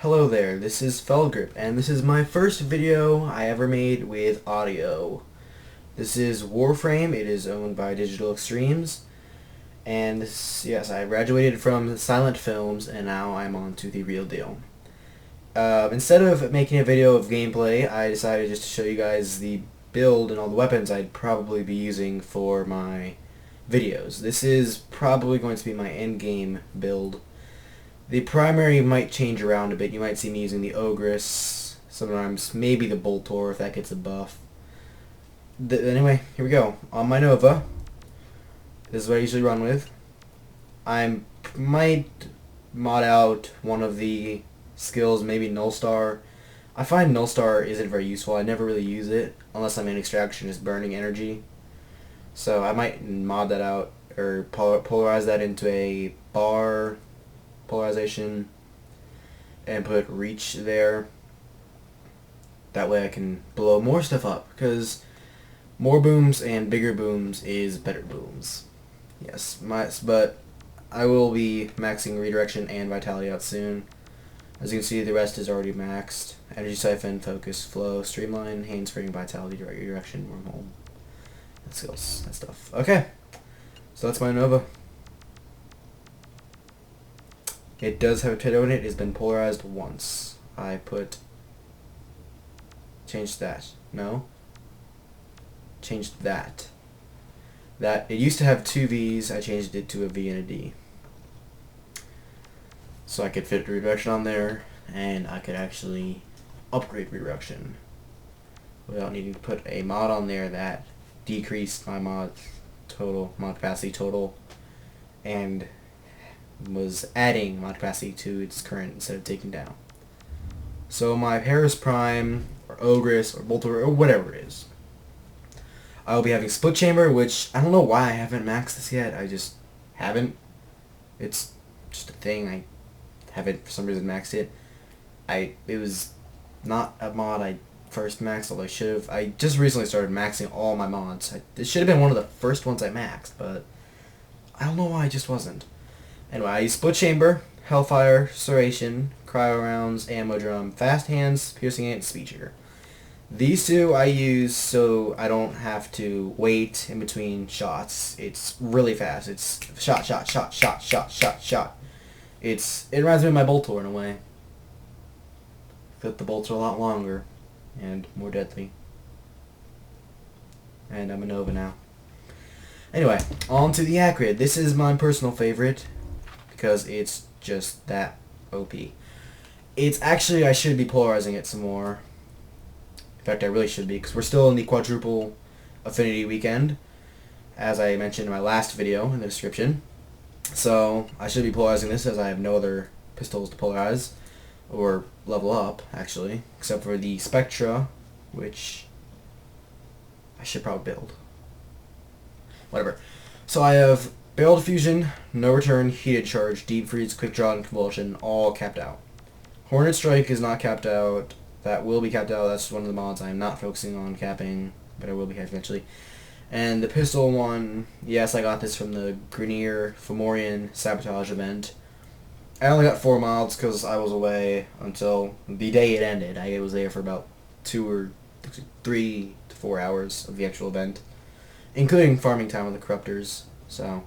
Hello there, this is Feldgrep, and this is my first video I ever made with audio. This is Warframe. It is owned by Digital Extremes, and yes, I graduated from silent films, and now I'm on to the real deal. Instead of making a video of gameplay, I decided just to show you guys the build and all the weapons I'd probably be using for my videos. This is probably going to be my endgame build. The primary might change around a bit. You might see me using the Ogris, sometimes maybe the Boltor if that gets a buff. Anyway, here we go. On my Nova, this is what I usually run with. I might mod out one of the skills, maybe Null Star. I find Null Star isn't very useful. I never really use it unless I'm in extraction, just burning energy. So I might mod that out or polarize that into a bar polarization and put reach there. That way I can blow more stuff up, because more booms and bigger booms is better booms. Yes, but I will be maxing redirection and vitality out soon. As you can see, the rest is already maxed. Energy siphon, focus, flow, streamline, handspring, vitality, redirection, wormhole. That skills, that stuff. Okay, so that's my Nova. It does have a potato in it. It's been polarized once. I changed that. No. Changed that. It used to have two V's. I changed it to a V and a D. So I could fit redirection on there, and I could actually upgrade redirection without needing to put a mod on there that decreased my mod capacity total, and was adding mod capacity to its current instead of taking down. So my Paris Prime, or Ogris, or Boltor, or whatever it is, I will be having Split Chamber, which I don't know why I haven't maxed this yet. I just haven't. It's just a thing. I haven't for some reason maxed it. It was not a mod I first maxed, although I should have. I just recently started maxing all my mods. This should have been one of the first ones I maxed, but I don't know why I just wasn't. Anyway, I use Split Chamber, Hellfire, Serration, Cryo Rounds, Ammo Drum, Fast Hands, Piercing Ant, and Speed Trigger. These two I use so I don't have to wait in between shots. It's really fast. It's shot, shot, shot, shot, shot, shot, shot. It reminds me of my Boltor in a way. Except the bolts are a lot longer and more deadly. And I'm a Nova now. Anyway, on to the Acrid. This is my personal favorite, because it's just that OP. It's actually, I should be polarizing it some more. In fact, I really should be, because we're still in the quadruple affinity weekend, as I mentioned in my last video in the description. So I should be polarizing this, as I have no other pistols to polarize, or level up, actually, except for the Spectra, which I should probably build. Whatever. So I have Barrel Diffusion, No Return, Heated Charge, Deep Freeze, Quick Draw, and Convulsion, all capped out. Hornet Strike is not capped out. That will be capped out. That's one of the mods I'm not focusing on capping, but I will be capped eventually. And the pistol one, yes, I got this from the Grenier Fomorian Sabotage event. I only got 4 mods because I was away until the day it ended. I was there for about 3 to 4 hours of the actual event, including farming time with the Corruptors. So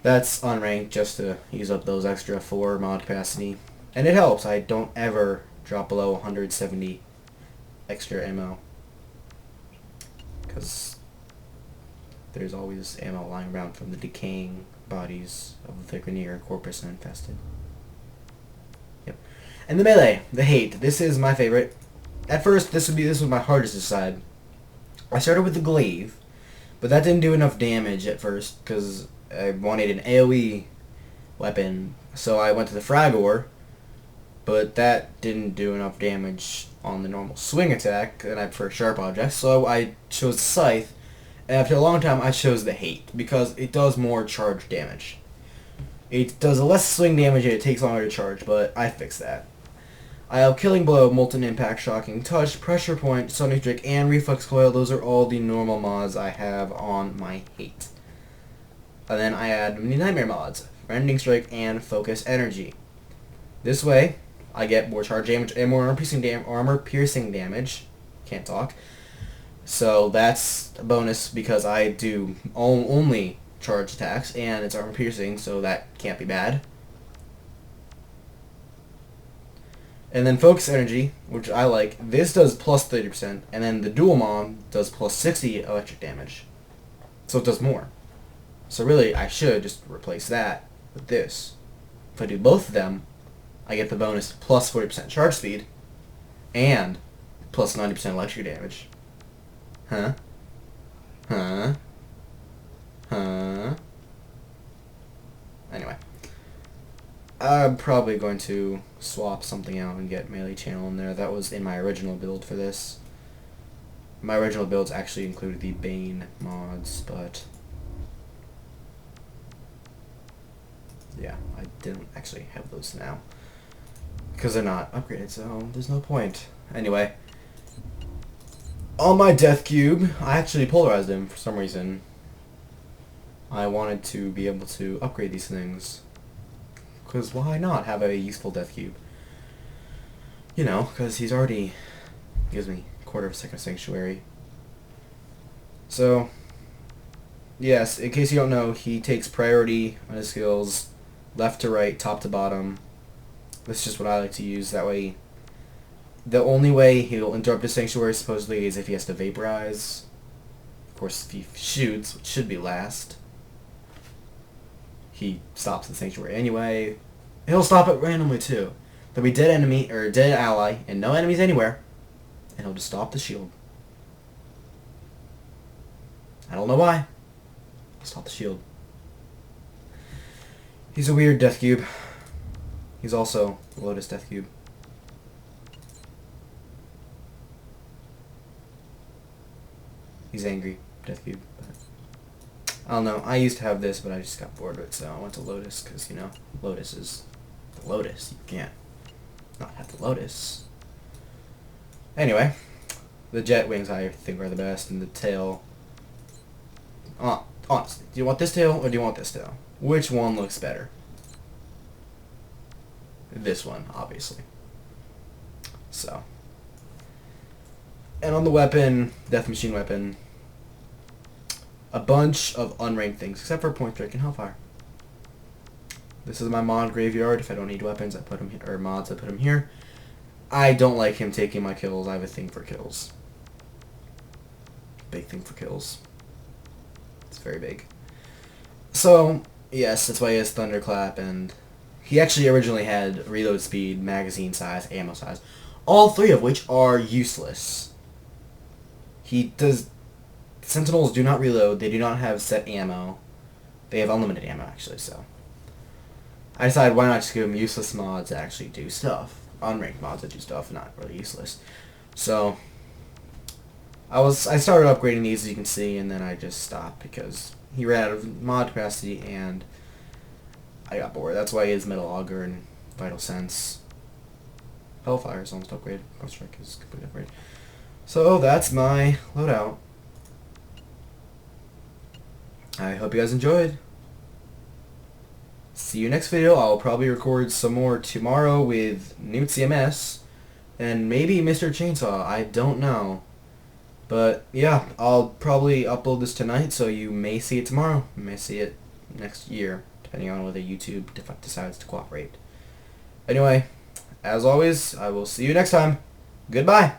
that's unranked just to use up those extra 4 mod capacity. And it helps. I don't ever drop below 170 extra ammo, because there's always ammo lying around from the decaying bodies of the Grenier Corpus and Infested. Yep. And the melee, the hate. This is my favorite. At first, this was my hardest to decide. I started with the Glaive, but that didn't do enough damage at first, because I wanted an AoE weapon. So I went to the Fragor, but that didn't do enough damage on the normal swing attack, and I prefer sharp objects, so I chose the Scythe, and after a long time I chose the Hate, because it does more charge damage. It does less swing damage and it takes longer to charge, but I fixed that. I have Killing Blow, Molten Impact, Shocking Touch, Pressure Point, Sonic Drake, and Reflex Coil. Those are all the normal mods I have on my Hate. And then I add the Nightmare mods, Rending Strike, and Focus Energy. This way, I get more charge damage and more armor piercing damage. Can't talk. So that's a bonus because I do only charge attacks and it's armor piercing, so that can't be bad. And then focus energy, which I like. This does plus 30%, and then the dual mod does plus 60 electric damage. So it does more. So really, I should just replace that with this. If I do both of them, I get the bonus plus 40% charge speed and plus 90% electric damage. Huh? Huh? Huh? Anyway. I'm probably going to swap something out and get melee channel in there. That was in my original build for this. My original builds actually included the Bane mods, but yeah, I didn't actually have those now because they're not upgraded, so there's no point. Anyway, on my Dethcube, I actually polarized him for some reason. I wanted to be able to upgrade these things. Because why not have a useful Dethcube? You know, because he's already gives me a quarter of a second Sanctuary. So, yes, in case you don't know, he takes priority on his skills, left to right, top to bottom. That's just what I like to use. That way, the only way he'll interrupt his Sanctuary supposedly is if he has to vaporize. Of course, if he shoots, which should be last, he stops the Sanctuary anyway. He'll stop it randomly too. There'll be dead enemy or dead ally and no enemies anywhere, and he'll just stop the shield. I don't know why. He'll stop the shield. He's a weird Dethcube. He's also a Lotus Dethcube. He's angry Dethcube. I don't know. I used to have this, but I just got bored of it, so I went to Lotus because, you know, Lotus is the Lotus. You can't not have the Lotus. Anyway, the jet wings I think are the best, and the tail. Honestly, do you want this tail or do you want this tail? Which one looks better? This one, obviously. So. And on the weapon, Death Machine weapon, a bunch of unranked things, except for Point Drake and Hellfire. This is my mod graveyard. If I don't need weapons, I put them here, or mods, I put them here. I don't like him taking my kills. I have a thing for kills. Big thing for kills. It's very big. So, yes, that's why he has Thunderclap, and he actually originally had reload speed, magazine size, ammo size, all three of which are useless. He does... Sentinels do not reload. They do not have set ammo. They have unlimited ammo, actually, so I decided why not just give them useless mods that actually do stuff. Unranked mods that do stuff, not really useless. So I started upgrading these, as you can see, and then I just stopped because he ran out of mod capacity and I got bored. That's why he is Metal Auger and Vital Sense. Hellfire is almost upgraded. Ghost Strike is completely upgraded. So that's my loadout. I hope you guys enjoyed. See you next video. I'll probably record some more tomorrow with Newt CMS and maybe Mr. Chainsaw. I don't know. But yeah, I'll probably upload this tonight, so you may see it tomorrow. You may see it next year, depending on whether YouTube decides to cooperate. Anyway, as always, I will see you next time. Goodbye.